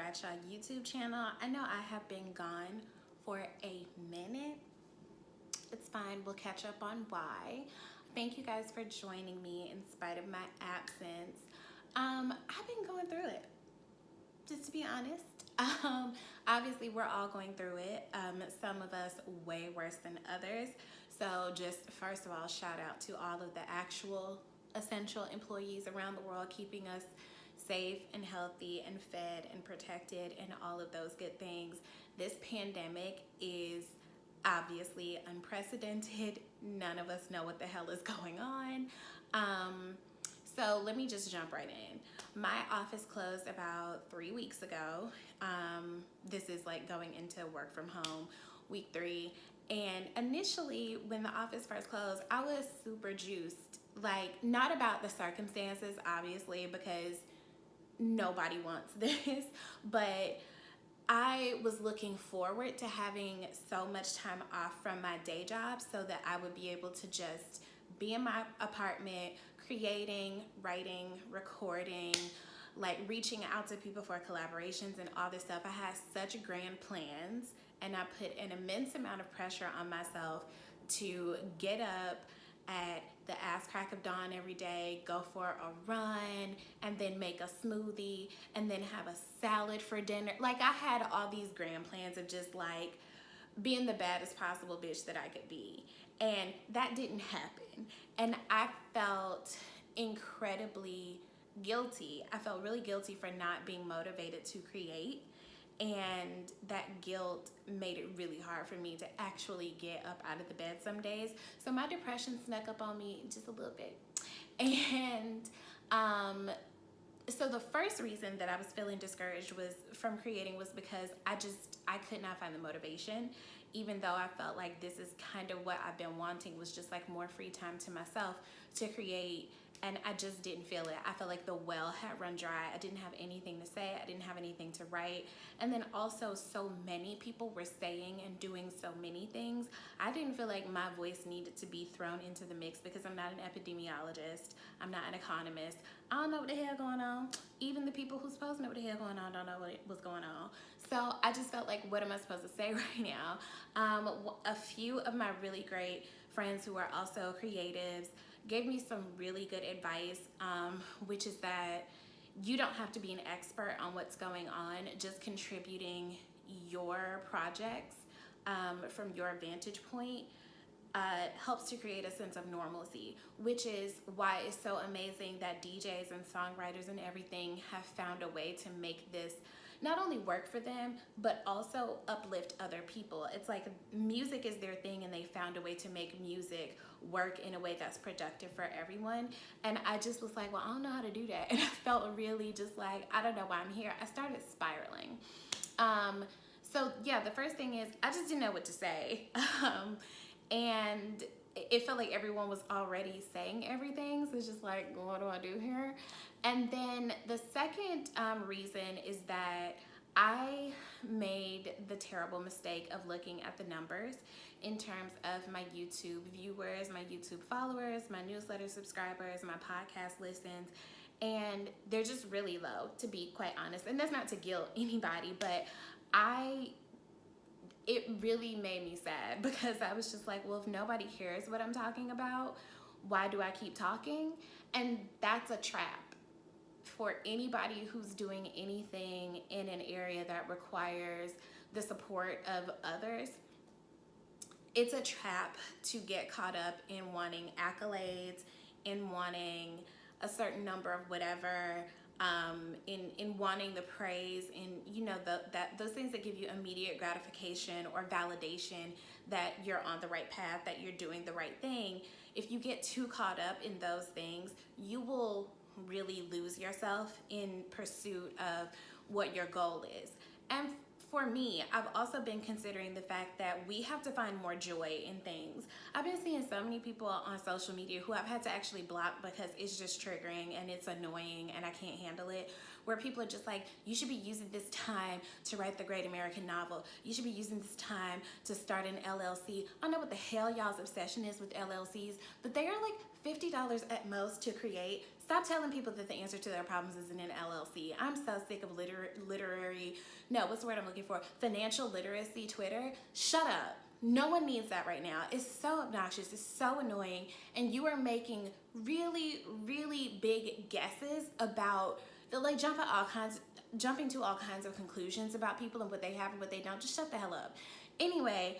Bradshaw YouTube channel. I know I have been gone for a minute. It's fine, we'll catch up on why. Thank you guys for joining me in spite of my absence. I've been going through it, just to be honest. Obviously we're all going through it. Some of us way worse than others. So just first of all, shout out to all of the actual essential employees around the world keeping us safe and healthy and fed and protected and all of those good things. This pandemic is obviously unprecedented. None of us know what the hell is going on. So let me just jump right in. My office closed about 3 weeks ago. This is like going into work from home, week 3. And initially, when the office first closed, I was super juiced. Like, not about the circumstances, obviously, because nobody wants this, but I was looking forward to having so much time off from my day job so that I would be able to just be in my apartment, creating, writing, recording, like reaching out to people for collaborations and all this stuff. I had such grand plans, and I put an immense amount of pressure on myself to get up at the ass crack of dawn every day, go for a run, and then make a smoothie, and then have a salad for dinner. Like, I had all these grand plans of just like being the baddest possible bitch that I could be. And that didn't happen. And I felt incredibly guilty. I felt really guilty for not being motivated to create. And that guilt made it really hard for me to actually get up out of the bed some days. So my depression snuck up on me just a little bit. And so the first reason that I was feeling discouraged was from creating was because I could not find the motivation, even though I felt like this is kind of what I've been wanting, was just like more free time to myself to create. And I just didn't feel it. I felt like the well had run dry. I didn't have anything to say. I didn't have anything to write. And then also so many people were saying and doing so many things. I didn't feel like my voice needed to be thrown into the mix because I'm not an epidemiologist. I'm not an economist. I don't know what the hell going on. Even the people who's supposed to know what the hell going on don't know what's going on. So I just felt like, what am I supposed to say right now? A few of my really great friends who are also creatives gave me some really good advice, which is that you don't have to be an expert on what's going on. Just contributing your projects from your vantage point helps to create a sense of normalcy, which is why it's so amazing that DJs and songwriters and everything have found a way to make this not only work for them, but also uplift other people. It's like music is their thing, and they found a way to make music work in a way that's productive for everyone. And I just was like, well, I don't know how to do that. And I felt really just like, I don't know why I'm here. I started spiraling. So yeah, the first thing is I just didn't know what to say. And it felt like everyone was already saying everything. So it's just like, what do I do here? And then the second reason is that I made the terrible mistake of looking at the numbers in terms of my YouTube viewers, my YouTube followers, my newsletter subscribers, my podcast listens, and they're just really low, to be quite honest. And that's not to guilt anybody, but it really made me sad because I was just like, well, if nobody cares what I'm talking about, why do I keep talking? And that's a trap for anybody who's doing anything in an area that requires the support of others. It's a trap to get caught up in wanting accolades, in wanting a certain number of whatever, in wanting the praise, in those things that give you immediate gratification or validation that you're on the right path, that you're doing the right thing. If you get too caught up in those things, you will really lose yourself in pursuit of what your goal is. And for me, I've also been considering the fact that we have to find more joy in things. I've been seeing so many people on social media who I've had to actually block because it's just triggering and it's annoying and I can't handle it, where people are just like, you should be using this time to write the great American novel. You should be using this time to start an LLC. I don't know what the hell y'all's obsession is with LLCs, but they are like $50 at most to create. Stop telling people that the answer to their problems is in an LLC. I'm so sick of financial literacy Twitter. Shut up. No one needs that right now. It's so obnoxious. It's so annoying. And you are making really, really big guesses about, like, jumping to all kinds of conclusions about people and what they have and what they don't. Just shut the hell up. Anyway,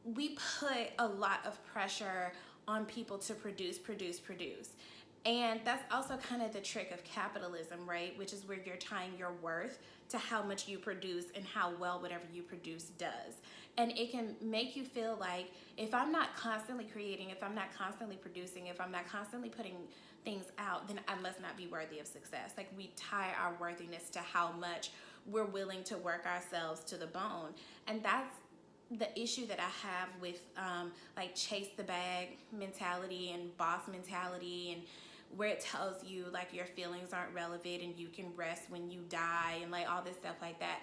we put a lot of pressure on people to produce. And that's also kind of the trick of capitalism, right? Which is where you're tying your worth to how much you produce and how well whatever you produce does. And it can make you feel like, if I'm not constantly creating, if I'm not constantly producing, if I'm not constantly putting things out, then I must not be worthy of success. Like, we tie our worthiness to how much we're willing to work ourselves to the bone. And that's the issue that I have with like chase the bag mentality and boss mentality, and where it tells you like your feelings aren't relevant and you can rest when you die and like all this stuff like that.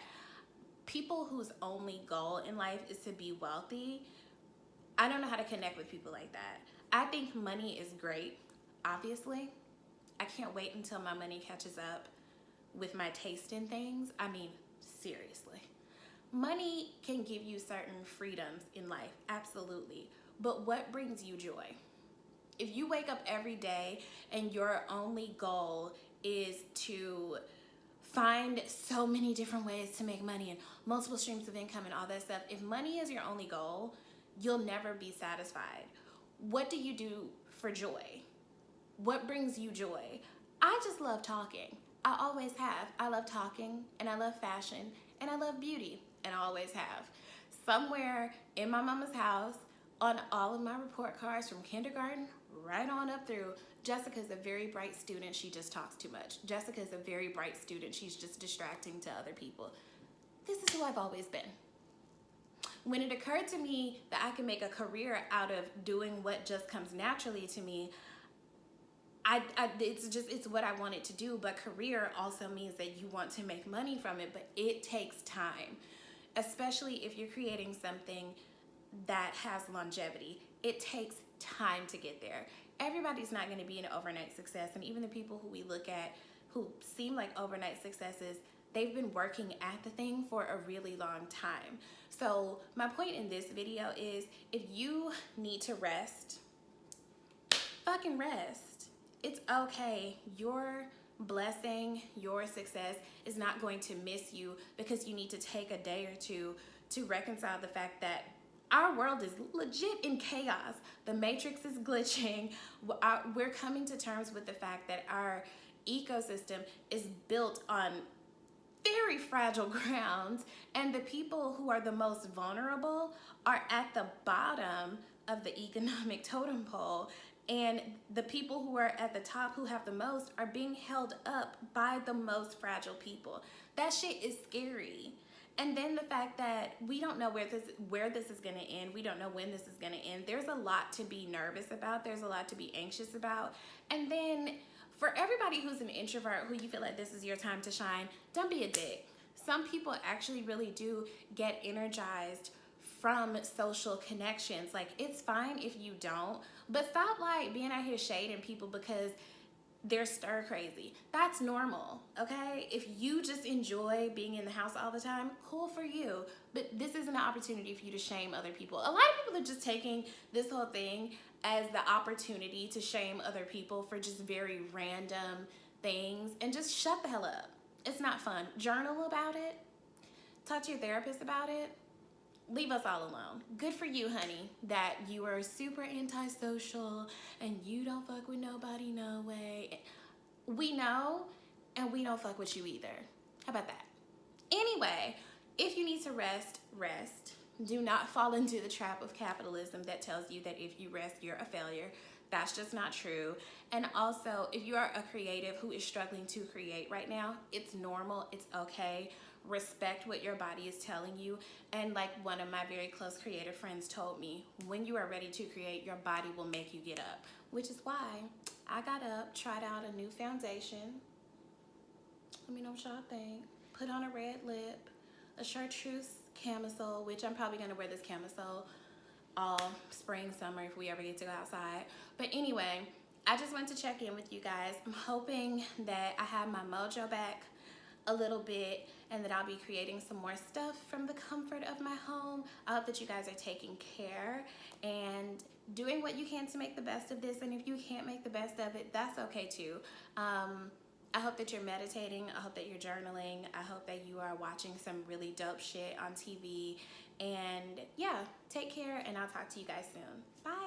People whose only goal in life is to be wealthy, I don't know how to connect with people like that. I think money is great, obviously. I can't wait until my money catches up with my taste in things. I mean, seriously. Money can give you certain freedoms in life, absolutely. But what brings you joy? If you wake up every day and your only goal is to find so many different ways to make money and multiple streams of income and all that stuff, if money is your only goal, you'll never be satisfied. What do you do for joy? What brings you joy? I just love talking. I always have. I love talking, and I love fashion, and I love beauty, and I always have. Somewhere in my mama's house, on all of my report cards from kindergarten right on up through, Jessica's a very bright student, she just talks too much. Jessica's a very bright student, she's just distracting to other people. This is who I've always been. When it occurred to me that I could make a career out of doing what just comes naturally to me, it's what I wanted to do. But career also means that you want to make money from it, but it takes time, especially if you're creating something that has longevity. It takes time to get there. Everybody's not going to be an overnight success, and even the people who we look at who seem like overnight successes, they've been working at the thing for a really long time. So my point in this video is, if you need to rest, fucking rest. It's okay. Your blessing, your success is not going to miss you because you need to take a day or two to reconcile the fact that our world is legit in chaos. The matrix is glitching. We're coming to terms with the fact that our ecosystem is built on very fragile grounds, and the people who are the most vulnerable are at the bottom of the economic totem pole, and the people who are at the top who have the most are being held up by the most fragile people. That shit is scary. And then the fact that we don't know where this is going to end. We don't know when this is going to end. There's a lot to be nervous about. There's a lot to be anxious about. And then for everybody who's an introvert, who you feel like this is your time to shine, don't be a dick. Some people actually really do get energized from social connections. Like, it's fine if you don't, but stop like being out here shading people because they're stir crazy. That's normal, okay? If you just enjoy being in the house all the time, cool for you. But this isn't an opportunity for you to shame other people. A lot of people are just taking this whole thing as the opportunity to shame other people for just very random things, and just shut the hell up. It's not fun. Journal about it. Talk to your therapist about it. Leave us all alone. Good for you, honey, that you are super antisocial and you don't fuck with nobody, no way. We know, and we don't fuck with you either. How about that? Anyway, if you need to rest, rest. Do not fall into the trap of capitalism that tells you that if you rest, you're a failure. That's just not true. And also, if you are a creative who is struggling to create right now, it's normal, it's okay. Respect what your body is telling you. And like one of my very close creative friends told me, when you are ready to create, your body will make you get up. Which is why I got up, tried out a new foundation. Let me know what y'all think. Put on a red lip, a chartreuse camisole, which I'm probably gonna wear this camisole all spring, summer, if we ever get to go outside. But anyway, I just want to check in with you guys. I'm hoping that I have my mojo back a little bit and that I'll be creating some more stuff from the comfort of my home. I hope that you guys are taking care and doing what you can to make the best of this. And if you can't make the best of it, that's okay too. I hope that you're meditating. I hope that you're journaling. I hope that you are watching some really dope shit on TV. And yeah, take care, and I'll talk to you guys soon. Bye.